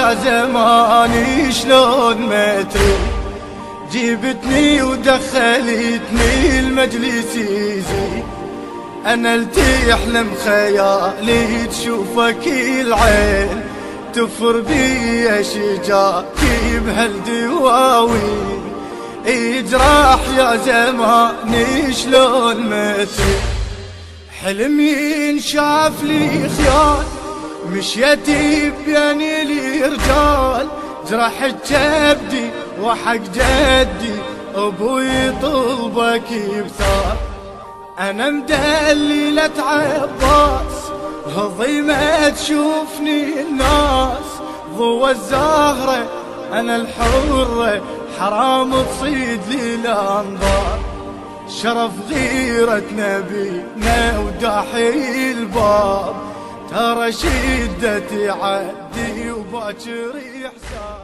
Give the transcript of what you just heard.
يا زماني شلون ما تريد، جيبتني ودخلتني المجلس يزيد. أنا لتحلم خيالي تشوفك العين، تفر بي أشجاكي بهالدواوين. اجراح يا زماني شلون ما تريد، حلم ينشاف لي خيال، مشيتي بين الرجال. جرح كبدي وحق جدي ابوي طلبك بثار. انا مدللة عباس هضيمة تشوفني الناس، ضوى الزهرة انا الحرة حرام تصيد لي الانظار. شرف غيرة نبينا وداحي الباب، ترى شدتي عدي وباكر يحساب.